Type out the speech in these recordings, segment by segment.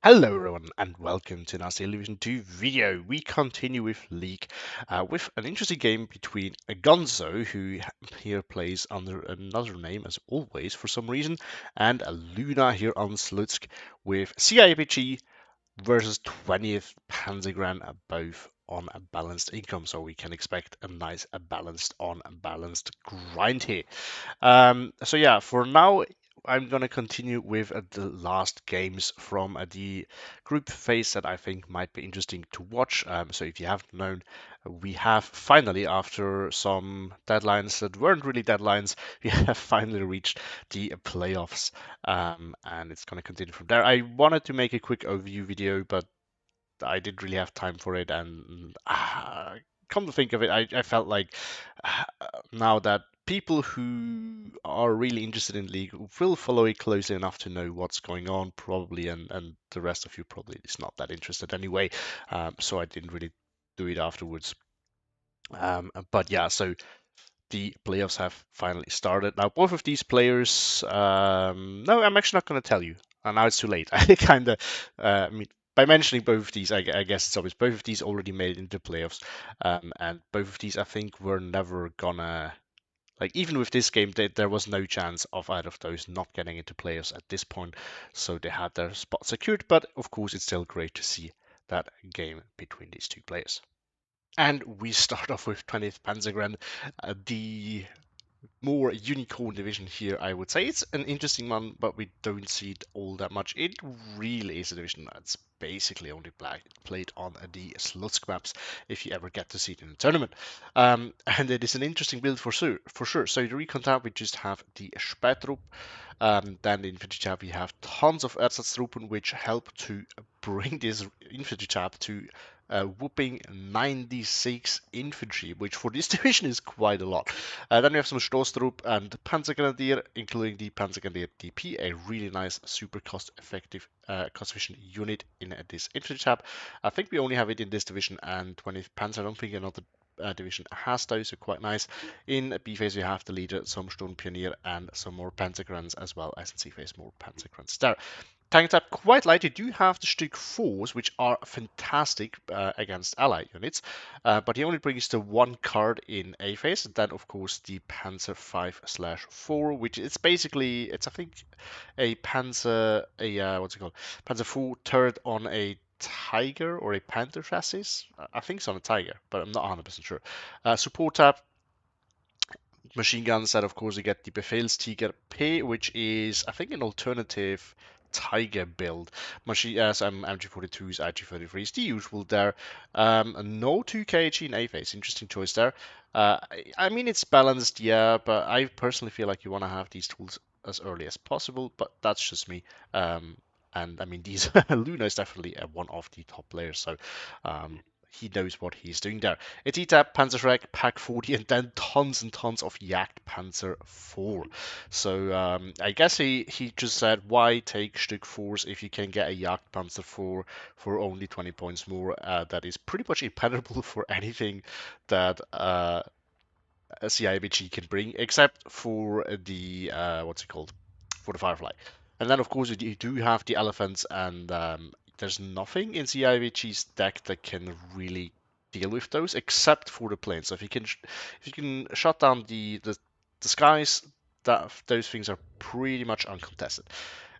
Hello everyone and welcome to another Division 2 video. We continue with League with an interesting game between a Gonzo, who here plays under another name as always for some reason, and a Luna here on Slutsk with CIABG versus 20th Panzergren, both on a balanced income. So we can expect a nice balanced on balanced grind here. So yeah, for now, I'm gonna continue with the last games from the group phase that I think might be interesting to watch. So if you haven't known, we have finally, after some deadlines that weren't really deadlines, we have finally reached the playoffs, and it's gonna continue from there. I wanted to make a quick overview video, but I didn't really have time for it, and come to think of it, I felt like uh, now that people who are really interested in League will follow it closely enough to know what's going on, probably, and the rest of you probably is not that interested anyway. So I didn't really do it afterwards. But yeah, so the playoffs have finally started. Now, both of these players, no, I'm actually not going to tell you. And now it's too late. I kind of, I mean, by mentioning both of these, I guess it's obvious. Both of these already made it into playoffs, and both of these, I think, were never gonna. Like, even with this game, there was no chance of either of those not getting into playoffs at this point, so they had their spot secured. But of course, it's still great to see that game between these two players. And we start off with 20th Panzergren, the more unicorn division here, I would say. It's an interesting one, but we don't see it all that much. It really is a division that's basically only played on the Slutsk maps, if you ever get to see it in a tournament. And it is an interesting build for sure. So the recon tab, we just have the Spätrupp. Then the infantry tab, we have tons of Ersatztruppen, which help to bring this infantry tab to whooping 96 infantry, which for this division is quite a lot. Then we have some Stoßtrupp and Panzergrenadier, including the Panzergrenadier DP, a really nice, super cost-effective, cost-efficient unit in this infantry tab. I think we only have it in this division, and 20th Panzer, I don't think another division has those, so quite nice. In B phase, we have the leader, some Sturmpionier, and some more Panzergrens, as well as in C phase, more Panzergrens there. Tank tab quite light. You do have the Stück 4s, which are fantastic against ally units, but he only brings the one card in A phase, and then of course the Panzer 5/4, which is basically, it's I think a Panzer, what's it called, Panzer 4 turret on a Tiger or a Panther chassis. I think it's on a Tiger, but I'm not 100% sure. Support tab, machine guns that of course you get the Befehlstiger P, which is I think an alternative Tiger build. Machine some MG42s, IG33s, the usual there. No 2KG in A phase, interesting choice there. I mean it's balanced, yeah, but I personally feel like you want to have these tools as early as possible, but that's just me. And I mean, these Luna is definitely one of the top players, so he knows what he's doing there. It's ETAP, Panzerschreck, Pack 40, and then tons and tons of Jagd Panzer 4. So I guess he just said, why take Stück 4s if you can get a Jagd Panzer 4 for only 20 points more? That is pretty much impenetrable for anything that CIABG can bring, except for the, what's it called? For the Firefly. And then, of course, you do have the elephants, and there's nothing in CIABG's deck that can really deal with those, except for the planes. So if you can shut down the skies, that those things are pretty much uncontested.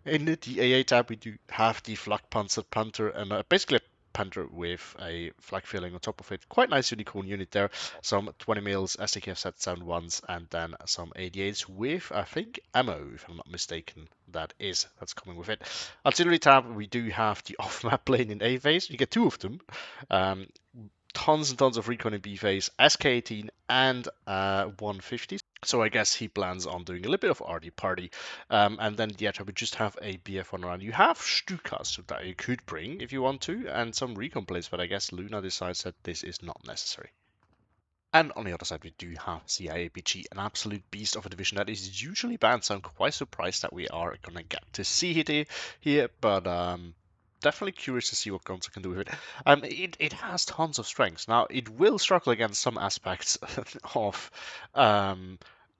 In the AA tab, we do have the Flak Panzer Panther, and basically a Panther with a flak filling on top of it. Quite nice unicorn unit there. Some 20 mils STKF set sound ones, and then some 88s with, I think, ammo, if I'm not mistaken. That's coming with it. Artillery tab, we do have the off-map plane in A phase. You get two of them. Tons and tons of recon in B phase, SK18 and 150s. So I guess he plans on doing a little bit of RD party. And then yeah, we just have a BF1 around. You have Stukas that you could bring if you want to, and some recon plays, but I guess Luna decides that this is not necessary. And on the other side, we do have CIABG, an absolute beast of a division that is usually banned, so I'm quite surprised that we are going to get to see it here, but definitely curious to see what Gonzo can do with it. It has tons of strengths. Now, it will struggle against some aspects of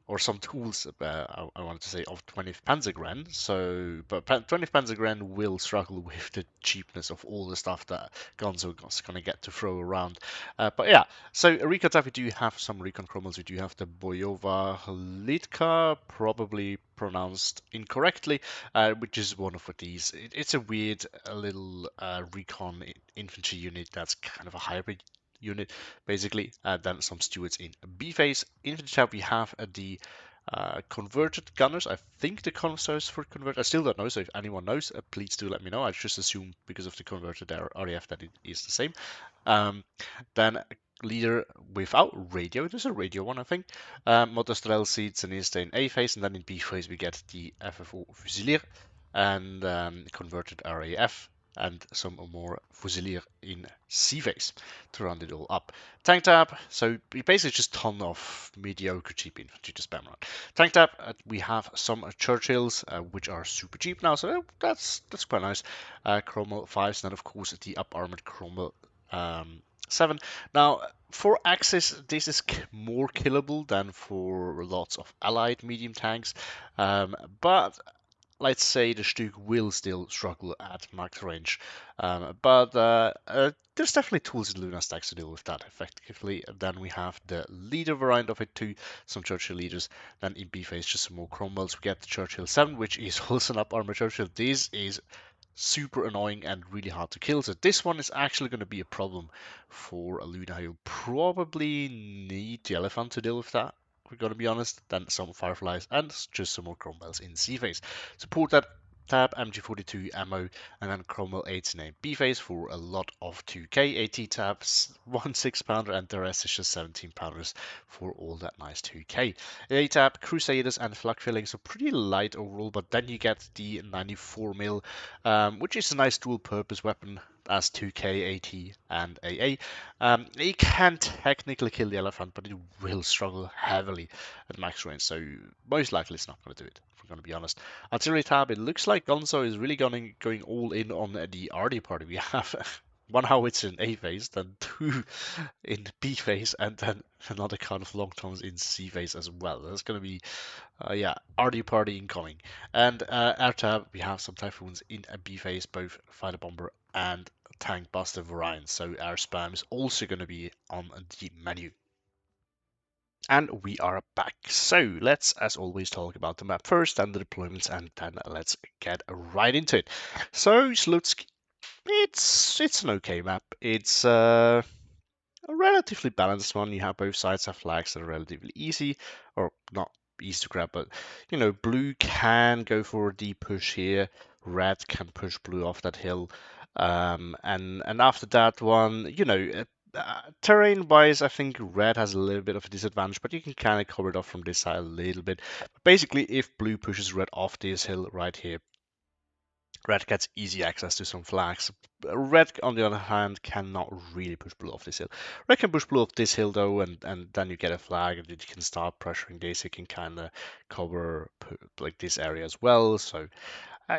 or some tools, I wanted to say, of 20th Panzergren. So, but 20th Panzergren will struggle with the cheapness of all the stuff that Gonzo is going to get to throw around. But yeah, so recon type, we do have some recon Cromwells. We do have the Boyova Litka, probably pronounced incorrectly, which is one of these. It's a weird little recon infantry unit that's kind of a hybrid unit, basically. Then some stewards in B phase. Infantry tab, we have the converted gunners. I think the converters for convert. I still don't know, so if anyone knows, please do let me know. I just assume because of the converted RAF that it is the same. Then leader without radio. There's a radio one, I think. Motorstrel seats and is in A phase, and then in B phase we get the FFO Fusilier and converted RAF and some more Fusilier in C phase to round it all up. Tank tab, so we basically just ton of mediocre cheap infantry to spam around. Tank tab, we have some Churchills, which are super cheap now, so that's quite nice. Cromwell 5s, and then of course the up armored Cromwell 7. Now, for Axis, this is more killable than for lots of allied medium tanks, but let's say the Stug will still struggle at max range. But there's definitely tools in Luna stacks to deal with that effectively. Then we have the leader variant of it too, some Churchill leaders. Then in B phase, just some more Cromwells. We get the Churchill 7, which is also an up armor Churchill. This is super annoying and really hard to kill. So this one is actually going to be a problem for Luna. You'll probably need the elephant to deal with that. We're going to be honest. Then some fireflies and just some more Cromwells in C phase. Support that tab, MG42 ammo, and then Cromwell 8 in a B phase for a lot of 2k. AT tabs, 1 6-pounder, and the rest is just 17-pounders for all that nice 2k. A tab, Crusaders and flak filling, so pretty light overall, but then you get the 94mm, which is a nice dual purpose weapon as 2k, AT, and AA. It can technically kill the elephant, but it will struggle heavily at max range, so most likely it's not going to do it, if we're going to be honest. Artillery tab, it looks like Gonzo is really going all in on the RD party. We have one howitzer in A phase, then 2 in B phase, and then another kind of long toms in C phase as well. That's going to be, yeah, RD party incoming. And air tab, we have some Typhoons in a B phase, both fighter bomber and tank buster variants. So air spam is also going to be on the menu. And we are back. So let's, as always, talk about the map first and the deployments, and then let's get right into it. So Slutsk, it's an okay map. It's a relatively balanced one. You have both sides have flags that are relatively easy, or not easy to grab, but you know, blue can go for a deep push here. Red can push blue off that hill, and after that one, you know. Terrain-wise, I think red has a little bit of a disadvantage, but you can kind of cover it off from this side a little bit. But basically, if blue pushes red off this hill right here, red gets easy access to some flags. Red, on the other hand, cannot really push blue off this hill. Red can push blue off this hill, though, and then you get a flag, and you can start pressuring this. You can kind of cover like this area as well. So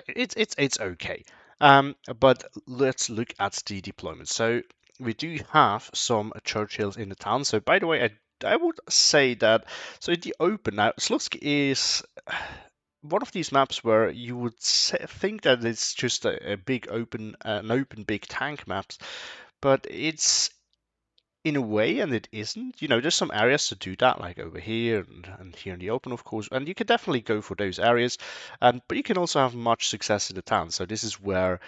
it's okay. But let's look at the deployment. So we do have some Churchills in the town. So by the way, I would say that so in the open now, Slutsk is one of these maps where you would think that it's just a big open, an open big tank maps, but it's in a way, and it isn't. You know, there's some areas to do that, like over here and here in the open, of course, and you can definitely go for those areas. But you can also have much success in the town. So this is where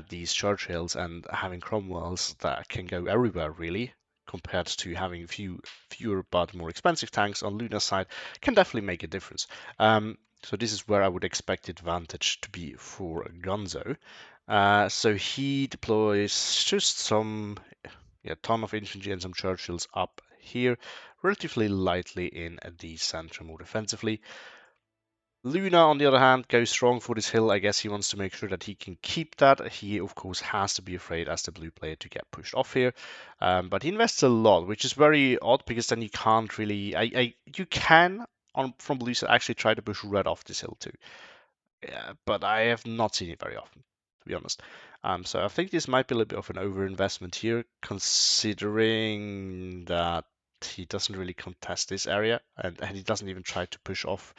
these Churchills and having Cromwells that can go everywhere, really, compared to having fewer but more expensive tanks on Luna's side, can definitely make a difference. So this is where I would expect the advantage to be for Gonzo. So he deploys just some ton of infantry and some Churchills up here, relatively lightly in the center more defensively. Luna, on the other hand, goes strong for this hill. I guess he wants to make sure that he can keep that. He, of course, has to be afraid as the blue player to get pushed off here. But he invests a lot, which is very odd because then you can't really... you can, from blue side, actually try to push red off this hill too. Yeah, but I have not seen it very often, to be honest. So I think this might be a little bit of an overinvestment here, considering that he doesn't really contest this area, and he doesn't even try to push off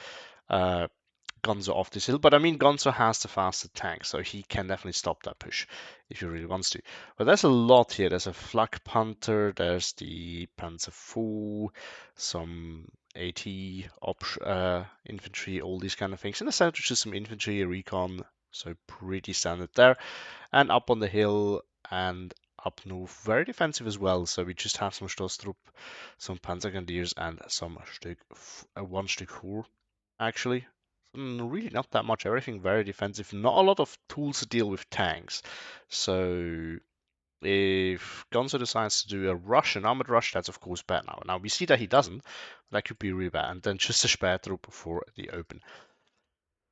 Gonzo off this hill. But I mean, Gonzo has the faster tank, so he can definitely stop that push if he really wants to. But there's a lot here. There's a Flak Panther, there's the Panzer IV, some AT, infantry, all these kind of things. In the center, just some infantry, recon, so pretty standard there. And up on the hill and up north, very defensive as well. So we just have some Stoßtrupp, some Panzergrenadiers, and some one Stück Hur, actually. Really not that much. Everything very defensive. Not a lot of tools to deal with tanks. So if Gonzo decides to do a rush, an armored rush, that's of course bad now. Now we see that he doesn't. That could be really bad. And then just a Sperrtrupp for the open.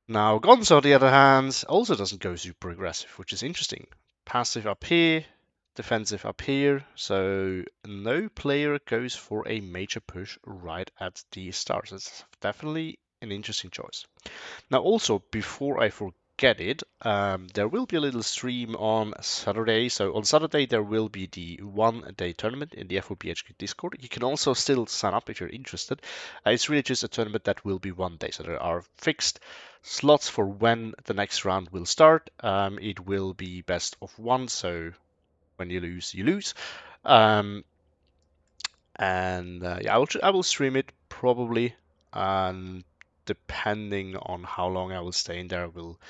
Now Gonzo, on the other hand, also doesn't go super aggressive, which is interesting. Passive up here, defensive up here. So no player goes for a major push right at the start. So it's definitely an interesting choice. Now, also, before I forget it, there will be a little stream on Saturday. So on Saturday, there will be the one-day tournament in the FOBHQ Discord. You can also still sign up if you're interested. It's really just a tournament that will be one day. So there are fixed slots for when the next round will start. It will be best of one, so when you lose, you lose. Yeah, I will stream it probably, and depending on how long I will stay in there, I will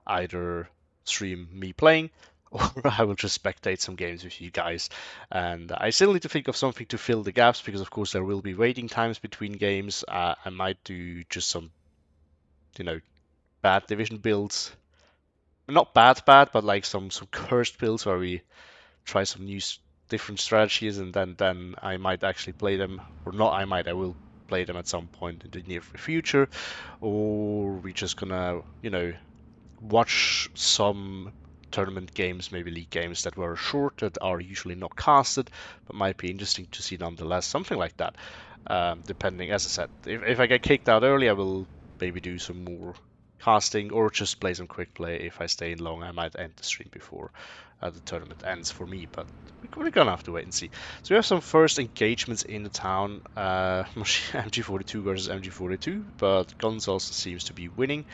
either stream me playing or I will just spectate some games with you guys. And I still need to think of something to fill the gaps because, of course, there will be waiting times between games. I might do just some, bad division builds. Not bad, but like some cursed builds where we try some new different strategies, and then I might actually play them, or not I will play them at some point in the near future, or we just gonna, watch some tournament games, maybe league games that were short, that are usually not casted, but might be interesting to see nonetheless, something like that. Depending, as I said, if I get kicked out early, I will maybe do some more casting or just play some quick play. If I stay in long, I might end the stream before the tournament ends for me, but we're gonna have to wait and see. So we have some first engagements in the town. MG42 versus MG42, but Gonzo seems to be winning.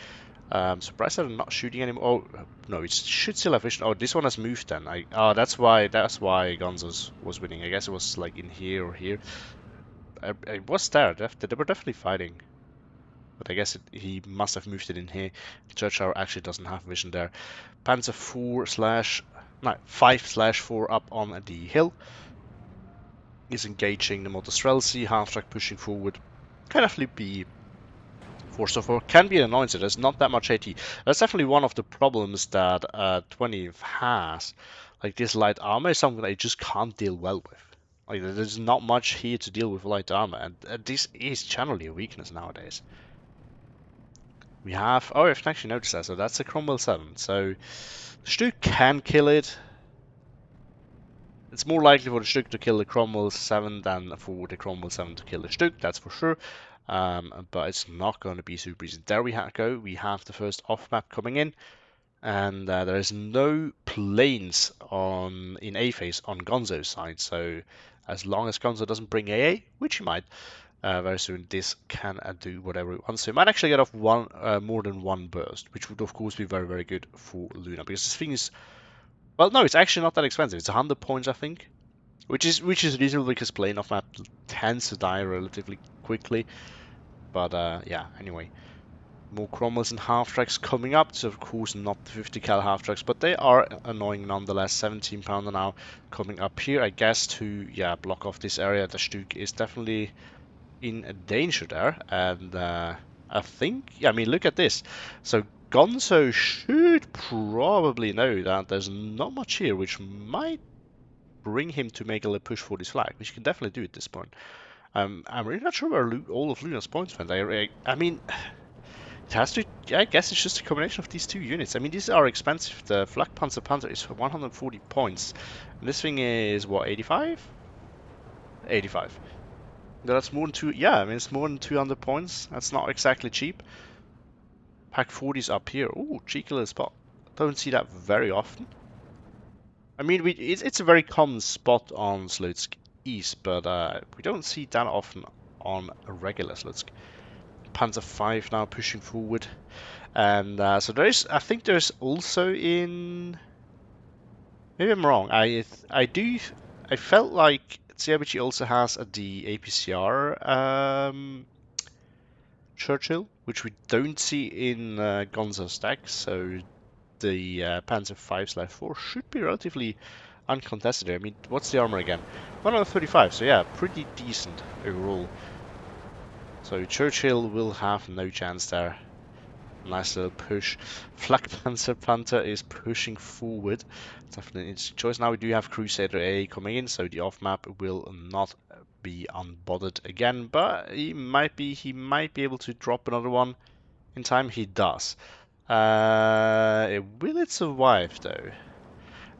Surprised that I'm not shooting anymore. Oh no, it should still have vision. Oh, this one has moved then. That's why Gonzo's was winning. I guess it was like in here or here. I was there. They were definitely fighting. But I guess he must have moved it in here. The church tower actually doesn't have vision there. Panzer 5/4 up on the hill is engaging the Motostrelsi, half-track pushing forward. Kind of be force of 4 can be an annoyance. There's not that much AT. That's definitely one of the problems that 20 has. Like this light armor is something that you just can't deal well with. Like there's not much here to deal with light armor, and this is generally a weakness nowadays. We have, oh, I've actually noticed that, so that's a Cromwell 7. So the Stück can kill it. It's more likely for the Stück to kill the Cromwell 7 than for the Cromwell 7 to kill the Stück, that's for sure. But it's not going to be super easy. There we go. We have the first off-map coming in. And there is no planes in A phase on Gonzo's side. So as long as Gonzo doesn't bring AA, which he might, very soon this can do whatever it wants. So it might actually get off more than one burst, which would of course be very, very good for Luna, because this thing is, well, no, it's actually not that expensive. It's 100 points, I think, which is reasonable because playing off map tends to die relatively quickly. But yeah, anyway, more Cromwells and half-tracks coming up. So of course not the 50 cal half-tracks, but they are annoying nonetheless. 17 pounder now coming up here, I guess, to block off this area. The Stück is definitely in danger there, and I think, I mean, look at this. So Gonzo should probably know that there's not much here, which might bring him to make a little push for this flag, which he can definitely do at this point. I'm really not sure where all of Luna's points went. I mean, it has to, I guess it's just a combination of these two units. I mean, these are expensive. The Flak Panther is for 140 points, and this thing is, what, 85? 85. That's more than two. Yeah, I mean, it's more than 200 points. That's not exactly cheap. Pack 40's up here. Ooh, cheeky little spot. Don't see that very often. I mean, it's a very common spot on Slutsk. east, but we don't see that often on a regular Slutsk. Panzer 5 now pushing forward, and so there is. I think there's also in. Maybe I'm wrong. I felt like CIABG also has the APCR Churchill, which we don't see in Gonzo stack. So the Panzer 5/4 should be relatively uncontested here. I mean, what's the armor again? 135, so yeah, pretty decent overall. So Churchill will have no chance there. Nice little push. Flak Panzer Panther is pushing forward. Definitely an interesting choice. Now we do have Crusader A coming in, so the off map will not be unbothered again, but he might be able to drop another one in time. He does. Will it survive though?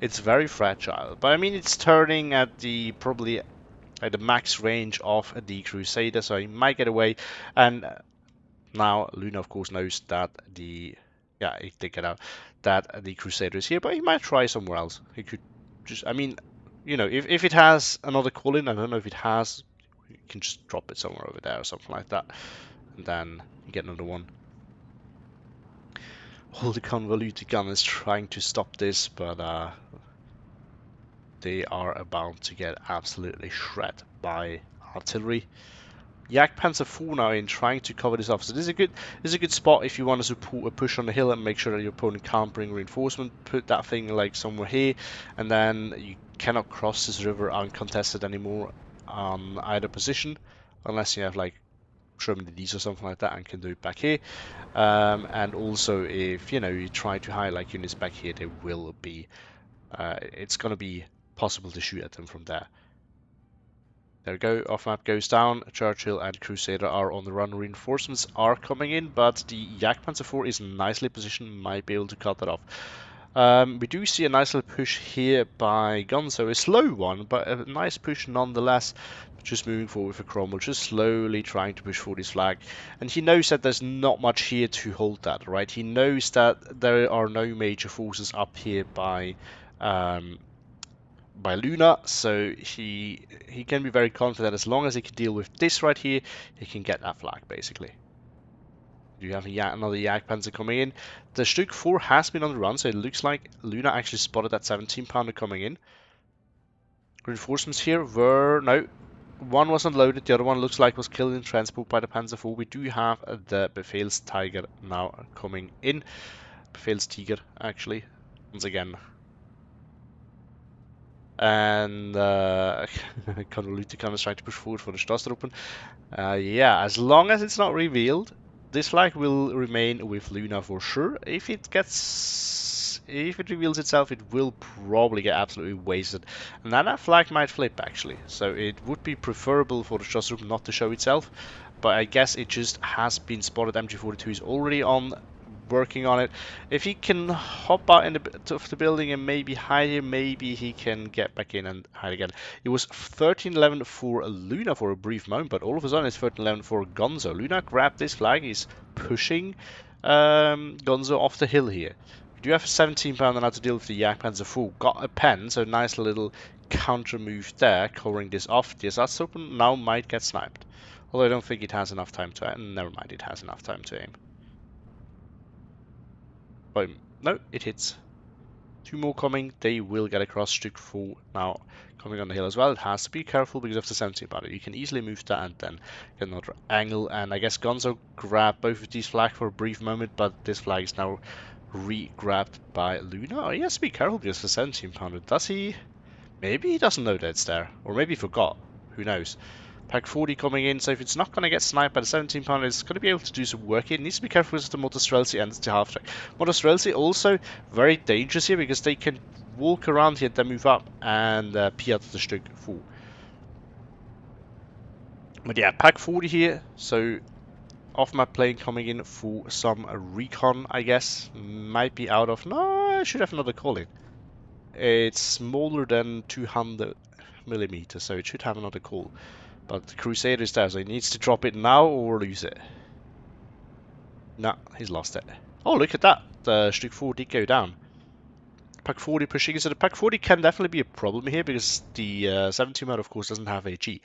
It's very fragile, but I mean it's turning at the probably at the max range of the Crusader, so he might get away. And now Luna of course knows that the he did get out that the Crusader is here, but he might try somewhere else. He could just, I mean, you know, if it has another call in, I don't know if it has, you can just drop it somewhere over there or something like that, and then you get another one. All the convoluted gun is trying to stop this, but they are about to get absolutely shredded by artillery. Yak Panzer 4 now in trying to cover this off. So this is a good spot if you want to support a push on the hill and make sure that your opponent can't bring reinforcement. Put that thing like somewhere here, and then you cannot cross this river uncontested anymore on either position, unless you have like Sherman DDs or something like that and can do it back here. And also if you try to highlight units back here, they will be it's gonna be possible to shoot at them from there. There we go, off map goes down, Churchill and Crusader are on the run, reinforcements are coming in, but the Yak Panzer 4 is nicely positioned, might be able to cut that off. We do see a nice little push here by Gonzo, a slow one, but a nice push nonetheless, just moving forward for Cromwell, just slowly trying to push for this flag, and he knows that there's not much here to hold that, right? He knows that there are no major forces up here by Luna, so he can be very confident as long as he can deal with this right here, he can get that flag basically. You have another Jagdpanzer coming in. The Stück 4 has been on the run, so it looks like Luna actually spotted that 17-pounder coming in. Reinforcements here were no. One was unloaded, the other one looks like was killed in transport by the Panzer 4. We do have the Befehlstiger now coming in. Befehlstiger actually, once again. And Convoluticon is trying to push forward for the Straßenruppen. Yeah, as long as it's not revealed, this flag will remain with Luna for sure. If it reveals itself, it will probably get absolutely wasted. And then that flag might flip actually. So it would be preferable for the Straßenruppen not to show itself. But I guess it just has been spotted. MG42 is already on working on it. If he can hop out of the building and maybe hide here, maybe he can get back in and hide again. It was 13-11 for Luna for a brief moment, but all of a sudden it's 13-11 for Gonzo. Luna grabbed this flag, he's pushing Gonzo off the hill here. We do have a 17-pounder now to deal with the Jagdpanzer 4. Got a pen, so nice little counter move there, covering this off. The Ersatztruppen now might get sniped. Although I don't think it has enough time to aim. Never mind, it has enough time to aim. Boom. No, it hits. Two more coming. They will get across. Stück 4 now coming on the hill as well. It has to be careful because of the 17-pounder. You can easily move that and then get another angle. And I guess Gonzo grabbed both of these flags for a brief moment, but this flag is now re-grabbed by Luna. Oh, he has to be careful because of the 17-pounder. Does he? Maybe he doesn't know that it's there. Or maybe he forgot. Who knows? Pack 40 coming in, so if it's not going to get sniped by the 17-pounder, it's going to be able to do some work here. It needs to be careful with the Motostrelci and the half-track. Motostrelci also very dangerous here because they can walk around here, then move up and pee out the Stück 4. But yeah, pack 40 here, so off-map plane coming in for some recon, I guess. Might be out of... No, I should have another call in. It's smaller than 200 millimeters, so it should have another call. But the Crusader is there, so he needs to drop it now or lose it. Nah, he's lost it. Oh, look at that. The Stück 4 did go down. Pack 40 pushing. So the Pack 40 can definitely be a problem here because the 17 mod, of course, doesn't have HE.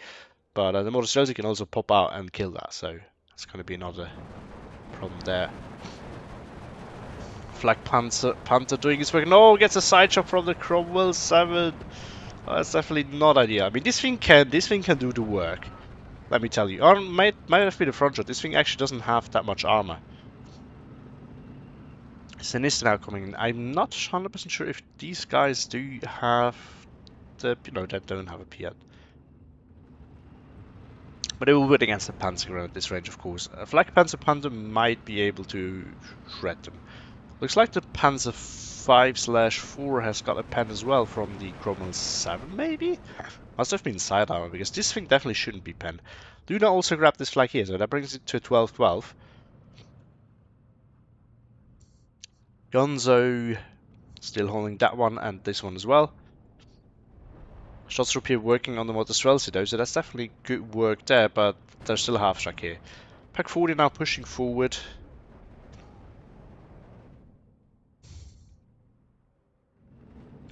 But the Motor Strelzy can also pop out and kill that, so that's going to be another problem there. Flak Panther doing his work. No, gets a side shot from the Cromwells 7. Oh, that's definitely not ideal. I mean, this thing can do the work. Let me tell you. Or might have been a front shot. This thing actually doesn't have that much armor. Sinister now coming in. I'm not 100% sure if these guys do have the... No, they don't have a P yet. But they will win against the Panzergren at this range, of course. A Flak Panther might be able to shred them. Looks like the Panzer 5/4 has got a pen as well from the Cromwells 7, maybe? Must have been side armor, because this thing definitely shouldn't be penned. Luna also grabbed this flag here, so that brings it to 12-12. Gonzo still holding that one and this one as well. Shots here working on the Motor Strelzy though, so that's definitely good work there, but there's still a half track here. Pack 40 now pushing forward.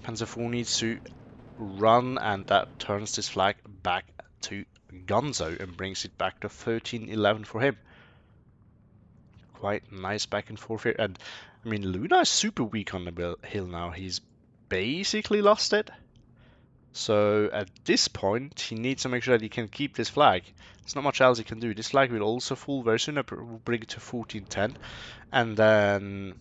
Panzer 4 needs to run, and that turns this flag back to Gonzo and brings it back to 13-11 for him. Quite nice back and forth here. And I mean, Luna is super weak on the hill now. He's basically lost it. So at this point, he needs to make sure that he can keep this flag. There's not much else he can do. This flag will also fall very soon. We'll bring it to 14-10, and then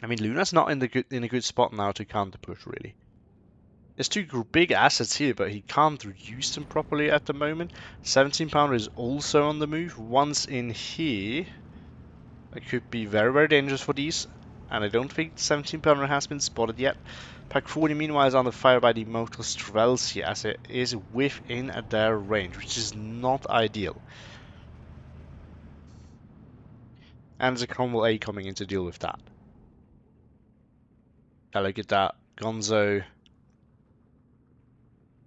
I mean, Luna's not in a good spot now to counter push really. There's two big assets here, but he can't use them properly at the moment. 17 pounder is also on the move. Once in here, it could be very, very dangerous for these. And I don't think 17 pounder has been spotted yet. Pack 40 meanwhile is under fire by the Motor Strelzy as it is within their range, which is not ideal. And there's a Cromwell A coming in to deal with that. Now look at that. Gonzo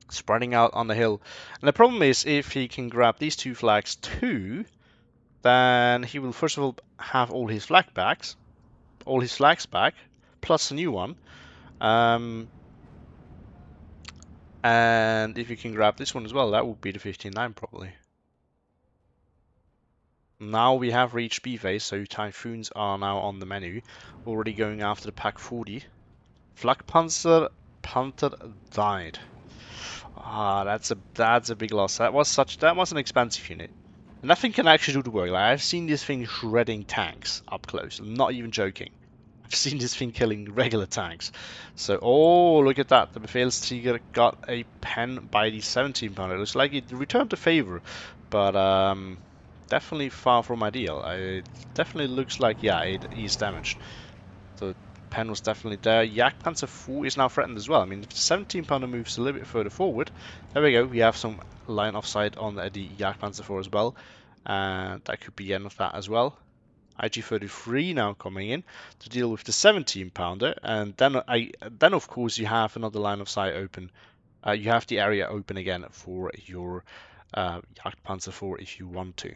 spreading out on the hill. And the problem is, if he can grab these two flags too, then he will first of all have all his flags back, plus a new one. And if you can grab this one as well, that would be the 15-9 probably. Now we have reached B phase, so Typhoons are now on the menu, already going after the Pack 40. Flak Panther died. Ah, that's a big loss. That was an expensive unit. And that thing can actually do the work. Like, I've seen this thing shredding tanks up close. I'm not even joking. I've seen this thing killing regular tanks. So, oh, look at that. The Befehlstiger got a pen by the 17 pounder. It looks like it returned the favor, but definitely far from ideal. It definitely looks like, yeah, it is damaged. So pen was definitely there. Jagdpanzer 4 is now threatened as well. I mean, if the 17 pounder moves a little bit further forward, there we go. We have some line of sight on the Jagdpanzer 4 as well. And that could be the end of that as well. IG-33 now coming in to deal with the 17 pounder. And then of course you have another line of sight open. You have the area open again for your Jagdpanzer 4 if you want to.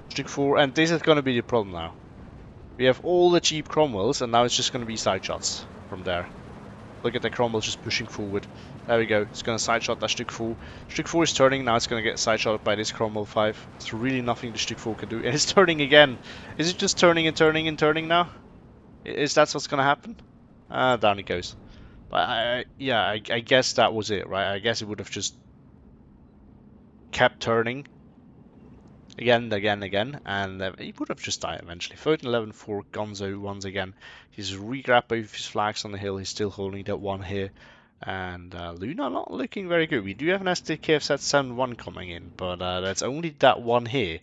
Stick 4, and this is going to be the problem now. We have all the cheap Cromwells, and now it's just going to be side shots from there. Look at the Cromwell just pushing forward. There we go. It's going to side shot that Stück 4. Stück 4 is turning. Now it's going to get side shot by this Cromwell 5. It's really nothing the Stück 4 can do. And it's turning again. Is it just turning and turning and turning now? Is that what's going to happen? Down it goes. But yeah, I guess that was it, right? I guess it would have just kept turning. Again, and he would have just died eventually. 13-11 for Gonzo once again. He's re-grabbed both his flags on the hill. He's still holding that one here. And Luna not looking very good. We do have an SDKF set 7-1 coming in, but that's only that one here.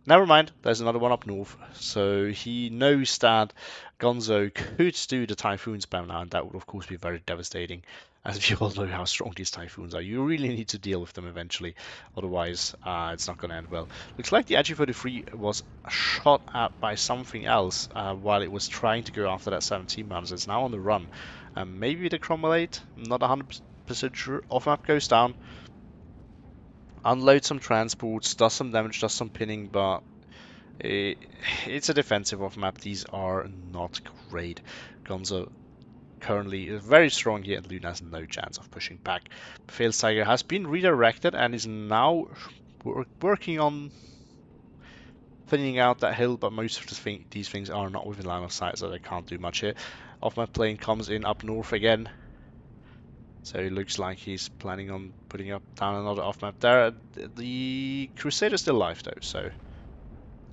Never mind, there's another one up north. So he knows that Gonzo could do the Typhoon spam now, and that would of course be very devastating. As you all know how strong these Typhoons are. You really need to deal with them eventually, otherwise it's not going to end well. Looks like the IG-33 was shot at by something else while it was trying to go after that 17 rounds. It's now on the run. Maybe the Cromwell 8, I'm not 100% sure. Off-map goes down. Unload some transports, does some damage, does some pinning, but It's a defensive off map. These are not great. Gonzo currently is very strong here, and Luna has no chance of pushing back. Failed Tiger has been redirected and is now working on thinning out that hill, but most of these things are not within line of sight, so they can't do much here. Off-map plane comes in up north again, so it looks like he's planning on putting down another off-map there. The Crusader's still alive though, so...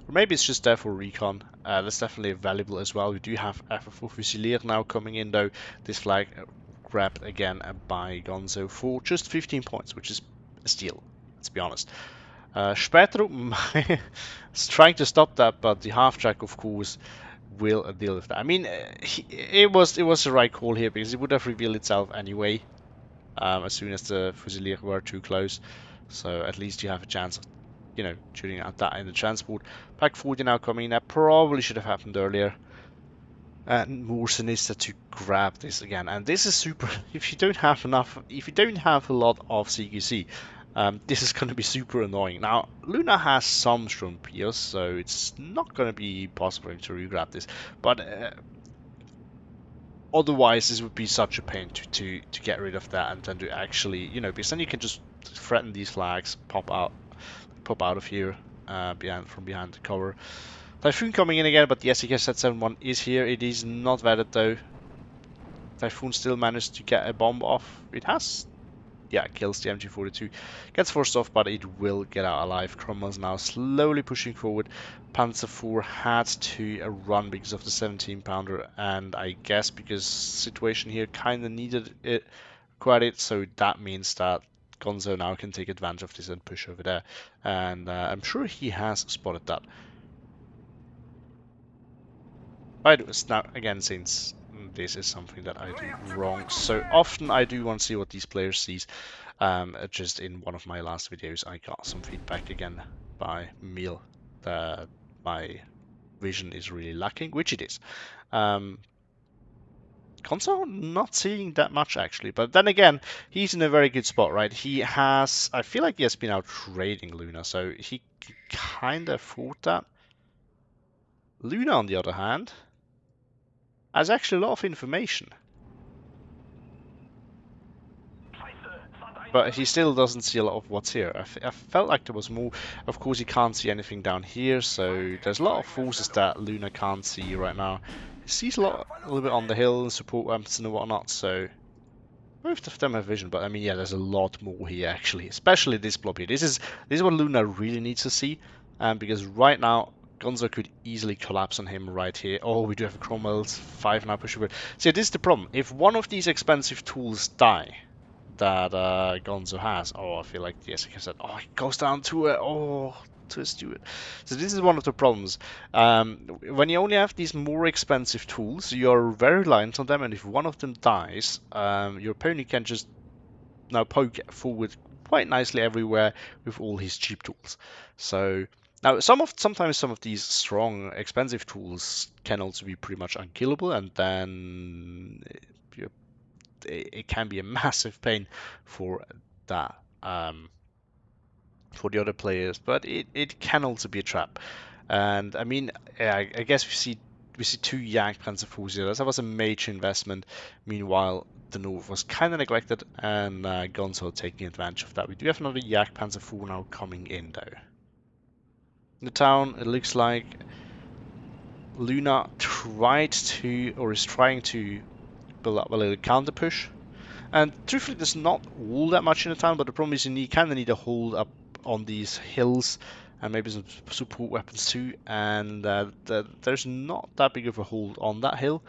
Or maybe it's just there for recon. That's definitely valuable as well. We do have FF4 Fusilier now coming in though. This flag grabbed again by Gonzo for just 15 points, which is a steal, let's be honest. Spectro is trying to stop that, but the half-track, of course, will deal with that. I mean, it was the right call here, because it would have revealed itself anyway, as soon as the Fusilier were too close. So at least you have a chance of, you know, shooting at that in the transport. Pack 40 now coming in. That probably should have happened earlier. And more Sinistr to grab this again. And this is super. If you don't have a lot of CQC, this is going to be super annoying. Now, Luna has some strong Piers, so it's not going to be possible to re-grab this. But otherwise, this would be such a pain to get rid of that, and then to actually, you know, because then you can just threaten these flags, pop out of here from behind the cover. Typhoon coming in again, but the SEK Z71 is here. It is not vetted though. Typhoon still managed to get a bomb off. It has. Yeah, kills the MG42. Gets forced off, but it will get out alive. Cromwells now slowly pushing forward. Panzer IV had to run because of the 17-pounder, and I guess because situation here kind of needed it, required it, so that means that Gonzo now can take advantage of this and push over there. And I'm sure he has spotted that. Now, again, since this is something that I do wrong so often, I do want to see what these players sees. Just in one of my last videos, I got some feedback again by Meal that my vision is really lacking, which it is. Gonzo not seeing that much actually, but then again, he's in a very good spot, right? I feel like he has been out trading Luna, so he can kind of afford that. Luna, on the other hand, has actually a lot of information. But he still doesn't see a lot of what's here. I felt like there was more. Of course, he can't see anything down here, so there's a lot of forces that Luna can't see right now. He sees a little bit on the hill and support weapons and whatnot, so most of them have vision. But I mean, yeah, there's a lot more here actually, especially this blob here. This is what Luna really needs to see, because right now Gonzo could easily collapse on him right here. Oh, we do have a Cromwells 5 now pushing. See, this is the problem. If one of these expensive tools die, that Gonzo has. Oh, I feel like Jessica said, oh, it goes down to a steward. So this is one of the problems. When you only have these more expensive tools, you're very reliant on them, and if one of them dies, your opponent can just now poke forward quite nicely everywhere with all his cheap tools. So now sometimes some of these strong, expensive tools can also be pretty much unkillable, and then it can be a massive pain for that for the other players, but it can also be a trap. And I mean, I guess we see 2 Yak Panzer IVs here. That was a major investment. Meanwhile, the North was kind of neglected, and Gonzo taking advantage of that. We do have another Yak Panzer IV now coming in though. In the town, it looks like Luna is trying to build up a little counter push. And truthfully, there's not all that much in the town, but the problem is you kind of need a hold up on these hills and maybe some support weapons too. And there's not that big of a hold on that hill,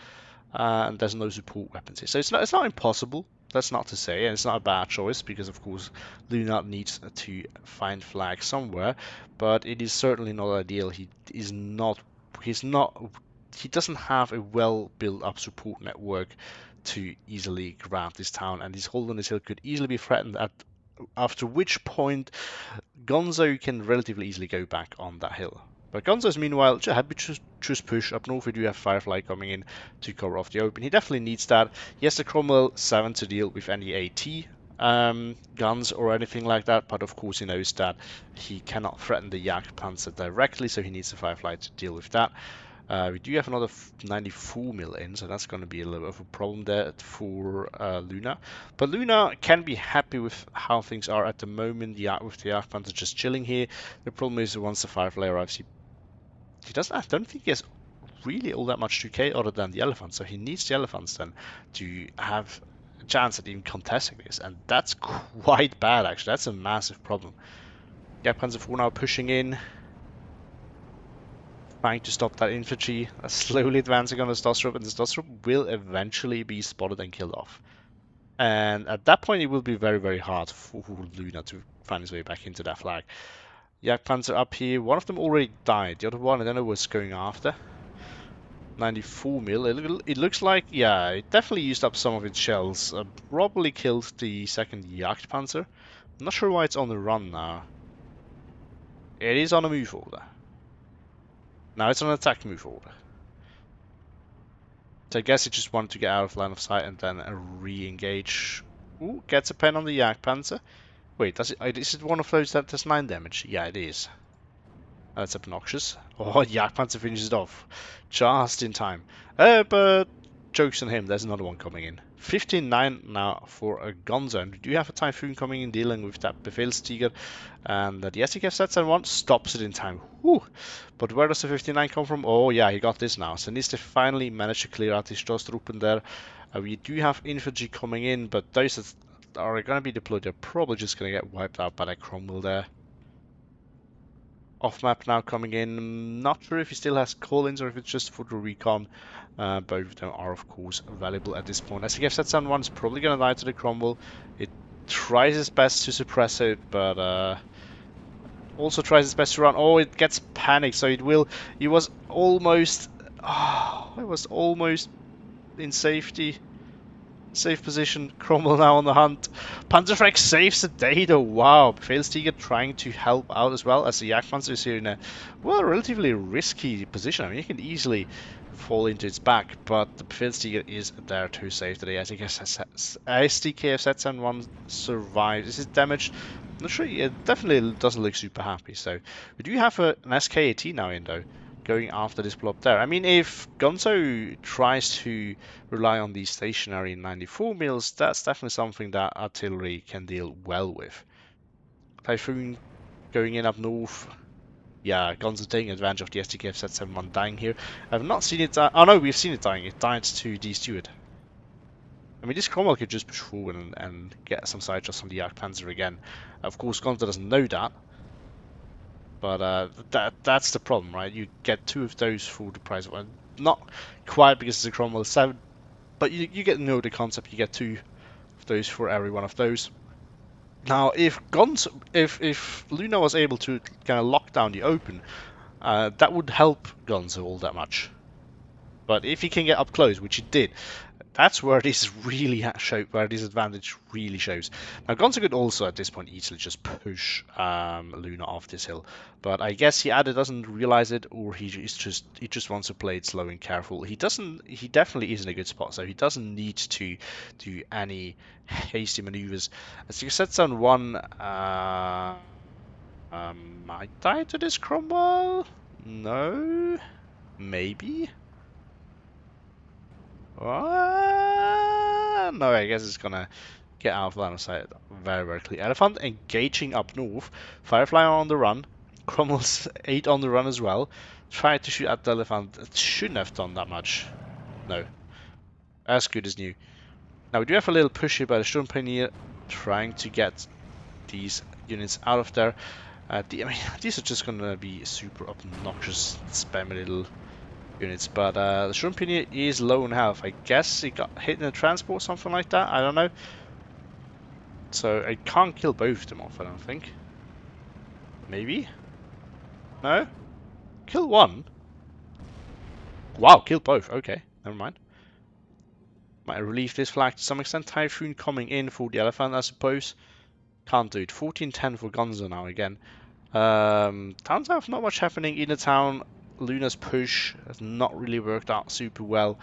and there's no support weapons here. So it's not impossible. That's not to say, and it's not a bad choice because of course Luna needs to find flags somewhere, but it is certainly not ideal. He doesn't have a well built up support network to easily grab this town, and his hold on this hill could easily be threatened, after which point Gonzo can relatively easily go back on that hill. But Gonzo's meanwhile just happy to just push up north. We do have Firefly coming in to cover off the open. He definitely needs that. He has the Cromwell 7 to deal with any AT, guns or anything like that, but of course he knows that he cannot threaten the Jagdpanzer directly, so he needs the Firefly to deal with that. We do have another 94 mil in, so that's going to be a little bit of a problem there for Luna. But Luna can be happy with how things are at the moment. With the Jagdpanzer just chilling here. The problem is once the Firefly arrives, he doesn't. I don't think he has really all that much 2k other than the elephants, so he needs the elephants then to have a chance at even contesting this, and that's quite bad actually. That's a massive problem. Jagdpanzer 4 now pushing in, trying to stop that infantry, slowly advancing on the Stostrup, and the Stostrup will eventually be spotted and killed off. And at that point, it will be very, very hard for Luna to find his way back into that flag. Jagdpanzer up here, one of them already died, the other one I don't know what's going after. 94 mil, it looks like, yeah, it definitely used up some of its shells. Probably killed the second Jagdpanzer. I'm not sure why it's on the run now. It is on a move order. Now it's on an attack move order. So I guess it just wanted to get out of line of sight and then re-engage. Ooh, gets a pen on the Jagdpanzer. Wait, is it one of those that does 9 damage? Yeah, it is. That's obnoxious. Oh, Jagdpanzer finishes it off. Just in time. But jokes on him, there's another one coming in. 15-9 now for a Gonzo. And we do have a Typhoon coming in dealing with that Befehlstiger. And the SDK sets and one stops it in time. Whew. But where does the 59 come from? Oh yeah, he got this now. So needs to finally manage to clear out his Stostruppen there. We do have infantry coming in, but those that are going to be deployed, they're probably just going to get wiped out by that Cromwell there. Off map now coming in. Not sure if he still has call-ins or if it's just for the recon. Both of them are of course valuable at this point. SDF sets on one's probably going to die to the Cromwell. It tries its best to suppress it, but also tries its best to run. Oh, it gets panicked, so it will. It was almost. Oh, it was almost in safety. Safe position. Cromwell now on the hunt. Panzergren saves the day though. Wow. Befehlstiger trying to help out as well, as the Jagdpanzer is here in a, well, relatively risky position. I mean, you can easily fall into its back, but the Befehlstiger is there to save the day. I think SDKF sets and one survives. Is it damaged? I'm not sure. It definitely doesn't look super happy. So we do have an SK-AT now in though, going after this blob there. I mean, if Gonzo tries to rely on these stationary 94 mils, that's definitely something that artillery can deal well with. Typhoon going in up north. Yeah, Gonzo taking advantage of the SDKF set 7-1 dying here. I've not seen it die. Oh no, we've seen it dying. It died to D Steward. I mean, this Cromwell could just push forward and get some side shots on the Jagdpanzer again. Of course, Gonzo doesn't know that. But that's the problem, right? You get 2 of those for the price of one. Not quite because it's a Cromwell 7, but you get to know the concept. You get 2 of those for every one of those. Now, if Luna was able to kind of lock down the open, that would help Gonzo all that much. But if he can get up close, which he did, that's where this really where this advantage really shows. Now Gonzo could also at this point easily just push Luna off this hill, but I guess he either doesn't realize it or he just wants to play it slow and careful. He definitely is in a good spot, so he doesn't need to do any hasty maneuvers. As you said, on one, might die to this Cromwell? No, maybe. No, I guess it's gonna get out of line of sight very, very clear. Elephant engaging up north. Firefly on the run. Cromwell's 8 on the run as well. Tried to shoot at the elephant. It shouldn't have done that much. No. As good as new. Now we do have a little push here by the Sturmpioneer, trying to get these units out of there. I mean, these are just gonna be super obnoxious, spammy little units, but the Sturmpioneer is low in health. I guess it got hit in a transport, something like that. I don't know. So I can't kill both of them off, I don't think. Maybe? No? Kill one? Wow, kill both. Okay, never mind. Might relieve this flag to some extent. Typhoon coming in for the elephant, I suppose. Can't do it. 14-10 for Gonzo now again. Town south, not much happening in the town. Luna's push has not really worked out super well.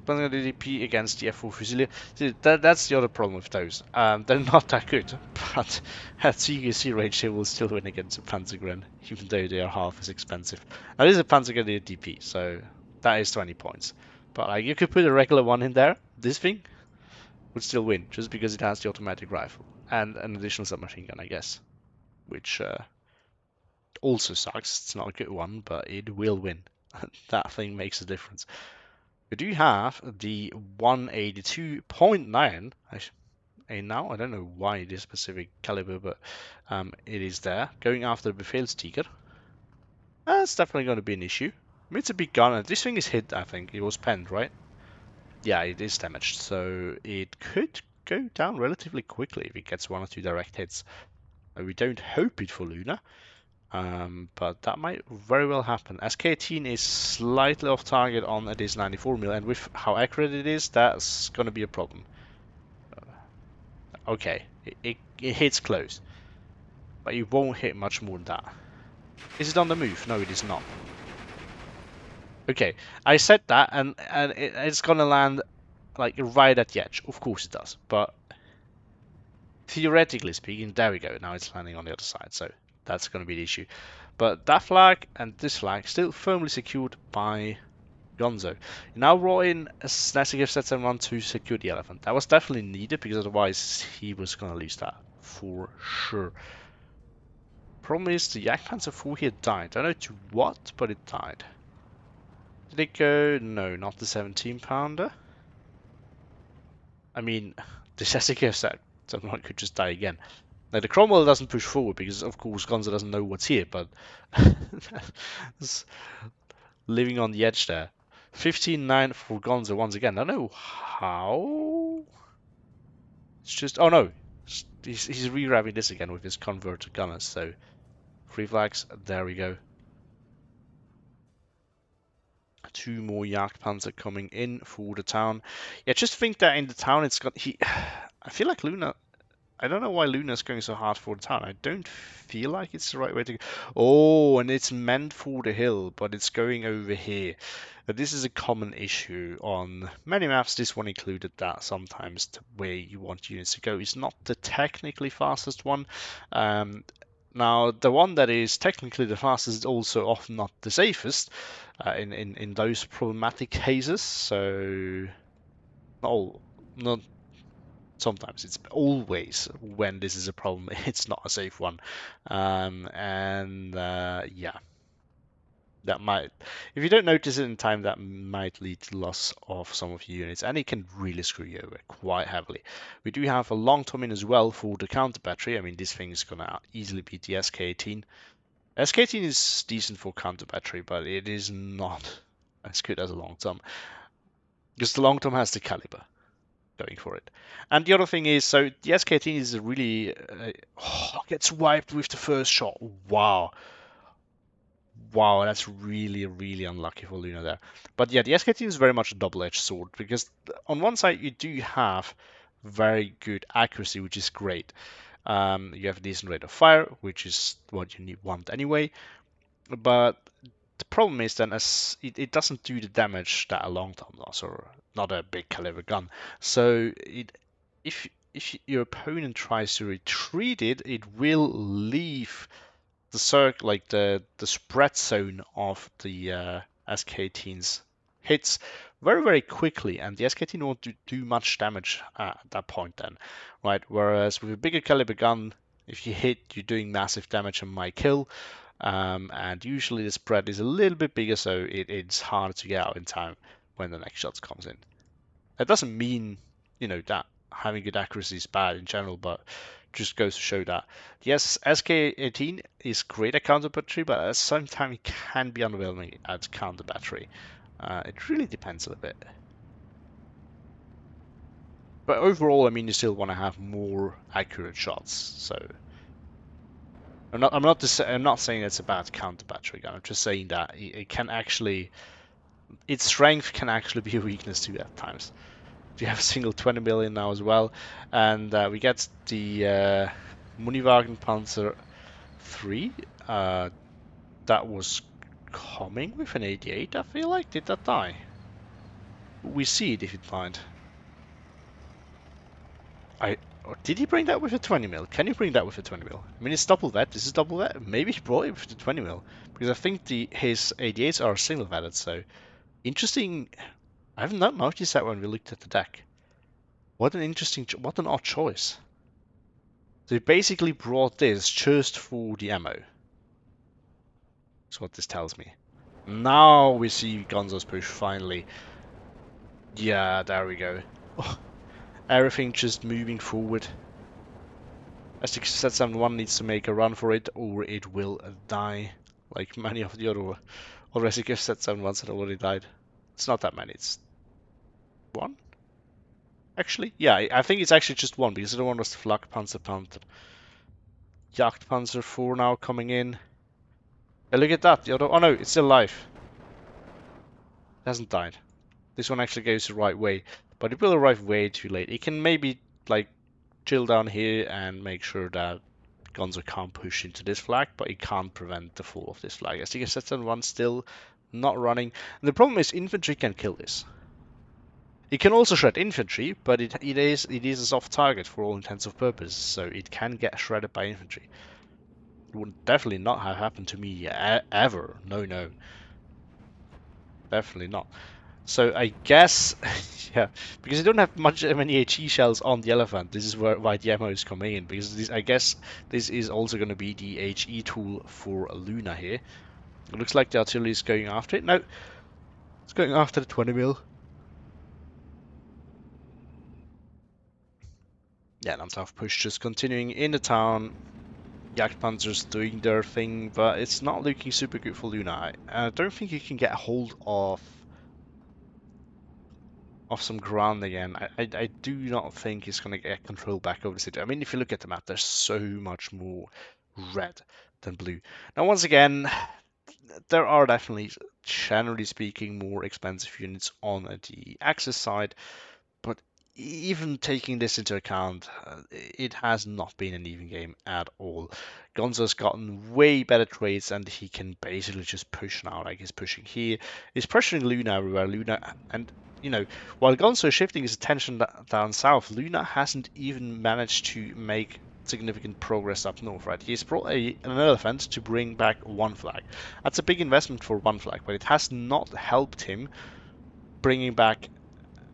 Panzergren DP against the F4 Fusilier. See, that's the other problem with those. They're not that good, but at CQC range they will still win against a Panzergren, even though they are half as expensive. Now this is a Panzergren DP, so that is 20 points. But like, you could put a regular one in there, this thing would still win, just because it has the automatic rifle. And an additional submachine gun, I guess. Which also sucks, it's not a good one, but it will win. That thing makes a difference. We do have the 182.9, and now I don't know why this specific caliber, but it is there. Going after the Befehlstiger. That's definitely going to be an issue. I mean, it's a big gun, and this thing is hit, I think. It was penned, right? Yeah, it is damaged, so it could go down relatively quickly if it gets 1 or 2 direct hits. We don't hope it for Luna, but that might very well happen. SK18 is slightly off target on this 94mm, and with how accurate it is, that's going to be a problem. Okay, it hits close, but it won't hit much more than that. Is it on the move? No, it is not. Okay, I said that, and it's going to land like right at the edge. Of course it does, but theoretically speaking, there we go. Now it's landing on the other side, so that's going to be the issue. But that flag and this flag still firmly secured by Gonzo. You now brought in a SKF Z71 to secure the elephant. That was definitely needed, because otherwise he was going to lose that for sure. Problem is the Jagdpanzer 4 here died. I don't know to what, but it died. Did it go? No, not the 17-pounder. I mean, the SKF Z71 could just die again. Now the Cromwell doesn't push forward because of course Gonzo doesn't know what's here, but living on the edge there. 15-9 for Gonzo once again. I don't know how. It's just, oh no, he's re-grabbing this again with his converted gunners. So 3 flags, there we go. 2 more Jagdpanzer coming in for the town. Yeah, just think that in the town it's got I feel like Luna. I don't know why Luna's going so hard for the town. I don't feel like it's the right way to go. Oh, and it's meant for the hill, but it's going over here. This is a common issue on many maps, this one included, that sometimes the way you want units to go is not the technically fastest one. Now, the one that is technically the fastest is also often not the safest in those problematic cases. So, not sometimes, it's always when this is a problem, it's not a safe one. Yeah, that might, if you don't notice it in time, that might lead to loss of some of your units, and it can really screw you over quite heavily. We do have a long tom in as well for the counter battery. I mean, this thing is gonna easily beat the SK18. SK18 is decent for counter battery, but it is not as good as a long tom, because the long tom has the caliber going for it. And the other thing is, so the SK18 is really gets wiped with the first shot. Wow, that's really, really unlucky for Luna there. But yeah, the SK18 is very much a double-edged sword, because on one side you do have very good accuracy, which is great. You have a decent rate of fire, which is what you want anyway. But the problem is then, as it doesn't do the damage that a long tom does, or not a big caliber gun. So if your opponent tries to retreat it, it will leave the circle, like the spread zone of the SK-18's hits very, very quickly, and the SK-18 won't do much damage at that point then, right? Whereas with a bigger caliber gun, if you hit, you're doing massive damage and might kill. And usually the spread is a little bit bigger, so it's harder to get out in time when the next shot comes in. That doesn't mean, that having good accuracy is bad in general, but just goes to show that, yes, SK-18 is great at counter battery, but at the same time it can be underwhelming at counter battery. It really depends a little bit. But overall, I mean, you still want to have more accurate shots, so I'm not saying it's a bad counter battery gun. I'm just saying that it can actually, its strength can actually be a weakness too at times. We have a single 20 million now as well, and we get the Muniwagen Panzer 3. That was coming with an 88. I feel like, did that die? we see it if it might. Or did he bring that with a 20 mil? Can you bring that with a 20 mil? I mean, it's double that. This is double that. Maybe he brought it with the 20 mil because I think his 88s are single vetted. So interesting. I have not noticed that when we looked at the deck. What an interesting, what an odd choice. So he basically brought this just for the ammo. That's what this tells me. Now we see Gonzo's push finally. Yeah, there we go. Oh, everything just moving forward. SD2 needs to make a run for it or it will die. Like many of the other SD2 had already died. It's not that many, it's one? Actually? Yeah, I think it's actually just one because the other one was the Flak Panzer. Jagdpanzer 4 now coming in. Yeah, look at that. The other. Oh no, it's still alive. It hasn't died. This one actually goes the right way, but it will arrive way too late. It can maybe like chill down here and make sure that Gonzo can't push into this flag, but it can't prevent the fall of this flag. As you can see, one still not running. And the problem is infantry can kill this. It can also shred infantry, but it is a soft target for all intents and purposes, so it can get shredded by infantry. It would definitely not have happened to me ever. No, no. Definitely not. So I guess, yeah, because I don't have many HE shells on the elephant. This is why the ammo is coming in. Because I guess this is also going to be the HE tool for Luna here. It looks like the artillery is going after it. No, it's going after the 20 mil. Yeah, and South push just continuing in the town. Jagdpanzers doing their thing, but it's not looking super good for Luna. I don't think you can get a hold of some ground again. I do not think he's going to get control back over the city. I mean, if you look at the map, there's so much more red than blue. Now, once again, there are definitely, generally speaking, more expensive units on the Axis side, but even taking this into account, it has not been an even game at all. Gonzo's gotten way better trades and he can basically just push now, like he's pushing here. He's pressuring Luna everywhere. Luna, and you know, while Gonzo is shifting his attention down south, Luna hasn't even managed to make significant progress up north, right? He's brought an elephant to bring back one flag. That's a big investment for one flag, but it has not helped him bringing back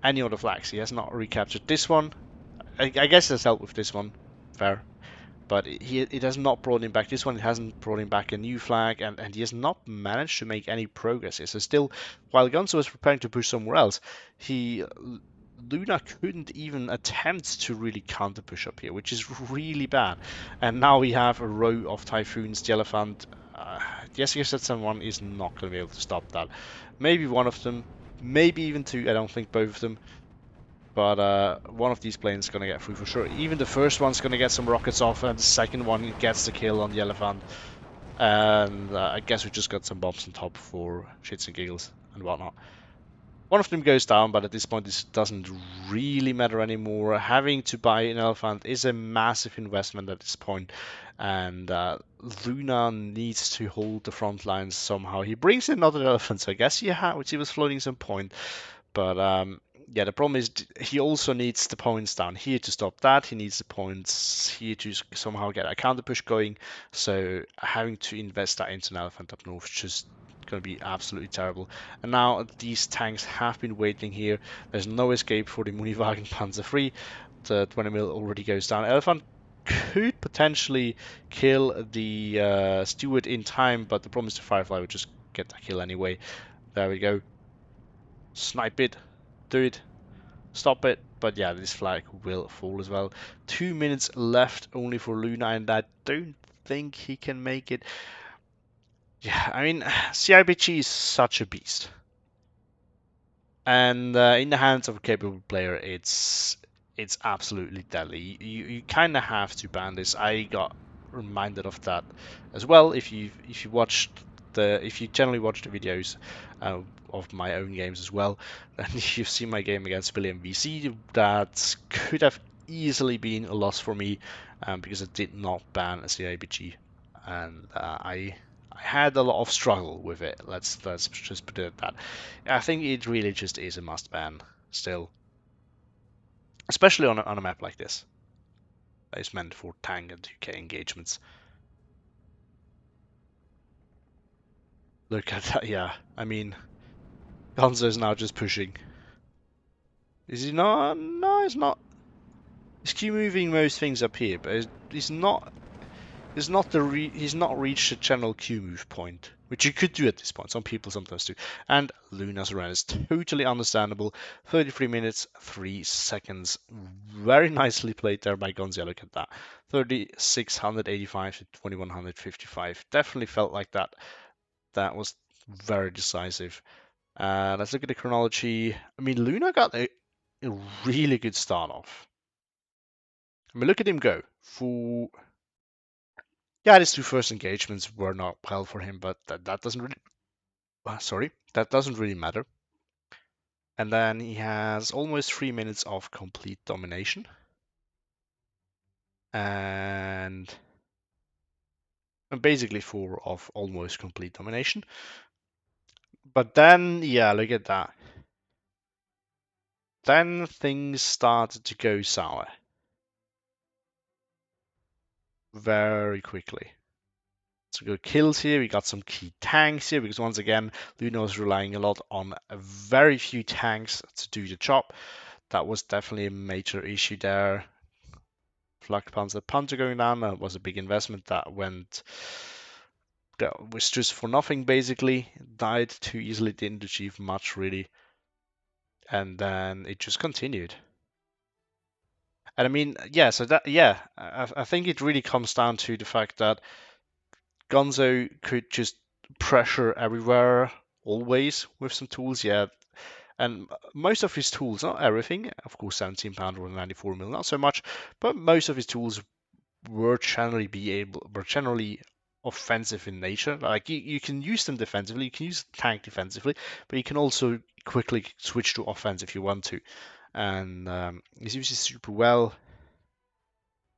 any other flags. He has not recaptured this one. I guess it has helped with this one. Fair. But it has not brought him back this one. It hasn't brought him back a new flag. And he has not managed to make any progress here. So still, while Gonzo was preparing to push somewhere else, Luna couldn't even attempt to really counter push up here, which is really bad. And now we have a row of Typhoons. The Elephant, the SKZ-1 is not going to be able to stop that. Maybe one of them, maybe even two. I don't think both of them. But one of these planes is going to get through for sure. Even the first one's going to get some rockets off, and the second one gets the kill on the Elephant. And I guess we just got some bombs on top for shits and giggles and whatnot. One of them goes down, but at this point this doesn't really matter anymore. Having to buy an Elephant is a massive investment at this point, and Luna needs to hold the front lines somehow. He brings in another Elephant, so I guess he was floating some point. But yeah, the problem is he also needs the points down here to stop that. He needs the points here to somehow get a counter push going. So having to invest that into an elephant up north is just going to be absolutely terrible. And now these tanks have been waiting here. There's no escape for the Muniwagen Panzer III. The 20 mil already goes down. Elephant could potentially kill the Steward in time, but the problem is the Firefly would just get that kill anyway. There we go. Snipe it, do it, stop it. But yeah, this flag will fall as well. 2 minutes left only for Luna, and I don't think he can make it. Yeah, I mean, CIABG is such a beast. And in the hands of a capable player, it's absolutely deadly. You kind of have to ban this. I got reminded of that as well. If you generally watch the videos of my own games as well, then you've seen my game against William VC. That could have easily been a loss for me because I did not ban a CIABG, and I I had a lot of struggle with it. Let's just put it at that. I think it really just is a must ban still, especially on a map like this that is meant for tank and 2K engagements. Look at that, yeah. I mean, Gonzo is now just pushing. Is he not? No, he's not. He's Q moving most things up here, but he's not. He's not reached the general Q move point, which you could do at this point. Some people sometimes do. And Luna's run is totally understandable. 33 minutes, 3 seconds. Very nicely played there by Gonzo. Look at that. 3685 to 2155. Definitely felt like that. That was very decisive. Let's look at the chronology. I mean, Luna got a really good start off. I mean, look at him go. For yeah, his two first engagements were not well for him, but that doesn't really. Sorry, that doesn't really matter. And then he has almost 3 minutes of complete domination, and basically 4 of almost complete domination. But then, yeah, look at that. Then things started to go sour very quickly. Some good kills here. We got some key tanks here because once again, Luna was relying a lot on a very few tanks to do the job. That was definitely a major issue there. Flak Panzer going down was a big investment that was just for nothing basically. Died too easily, didn't achieve much really, and then it just continued. And I mean, yeah, so that I think it really comes down to the fact that Gonzo could just pressure everywhere always with some tools, yeah. And most of his tools, not everything, of course, 17 pounder or 94 mil, not so much, but most of his tools were generally offensive in nature. Like you can use them defensively, you can use tank defensively, but you can also quickly switch to offense if you want to. And he's used it super well.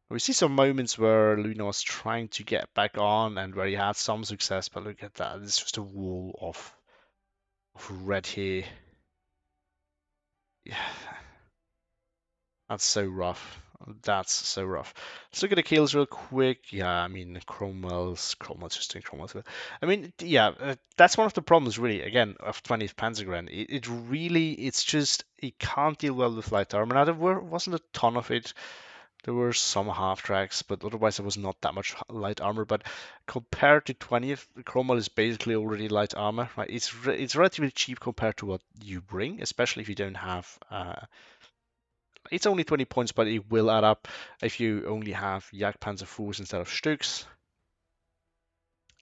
We see some moments where Luna was trying to get back on and where he had some success, but look at that. It's just a wall of red here. Yeah, that's so rough. That's so rough. Let's look at the kills real quick. Yeah, I mean, Cromwells just doing Cromwells. I mean, yeah, that's one of the problems, really, again, of 20th Panzergren. It really, it's just, it can't deal well with light armor. Now, wasn't a ton of it. There were some half tracks, but otherwise there was not that much light armor. But compared to 20th, Cromwell is basically already light armor. Right? It's relatively cheap compared to what you bring, especially if you don't have. It's only 20 points, but it will add up if you only have Jagdpanzer Furs instead of Stücks.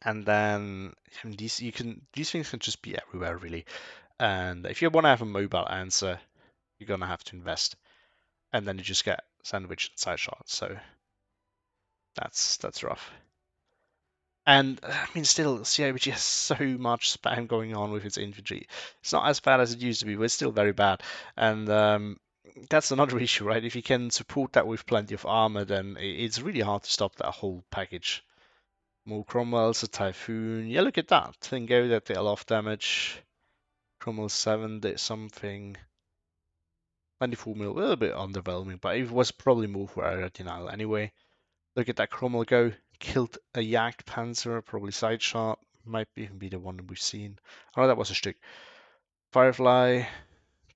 And then these things can just be everywhere really. And if you want to have a mobile answer, you're gonna have to invest, and then you just get sandwiched and side shots. So that's rough. And I mean, still, CIABG has so much spam going on with its infantry. It's not as bad as it used to be, but it's still very bad. And that's another issue, right? If you can support that with plenty of armor, then it's really hard to stop that whole package. More Cromwells, a Typhoon. Yeah, look at that. Go that deal off damage. Cromwell 7 did something. 94 mil, a little bit underwhelming, but it was probably more for area denial anyway. Look at that Cromwell go. Killed a Jagdpanzer, probably side shot. Might even be the one we've seen. Oh, that was a stick. Firefly.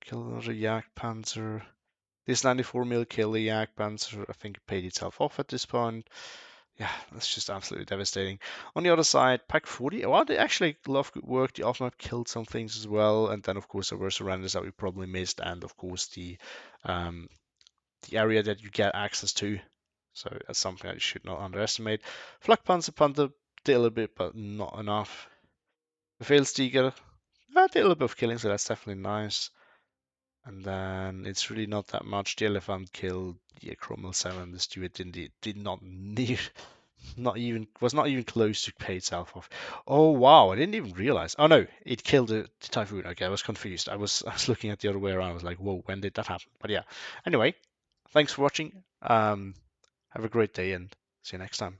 Killed another Jagdpanzer. This 94 mil kill the Jagdpanzer, I think it paid itself off at this point. Yeah, that's just absolutely devastating. On the other side, Pack 40. Well, they actually love good work. The off-map killed some things as well. And then, of course, there were surrenders that we probably missed. And, of course, the area that you get access to. So that's something that you should not underestimate. Flak Panzer did a little bit, but not enough. Befehlstiger did a little bit of killing, so that's definitely nice. And then it's really not that much. The elephant killed the Cromwell 7. The Steward did not need, was not even close to pay itself off. Oh wow, I didn't even realize. Oh no, it killed the Typhoon. Okay, I was confused. I was looking at the other way around. I was like, whoa, when did that happen? But yeah. Anyway, thanks for watching. Have a great day and see you next time.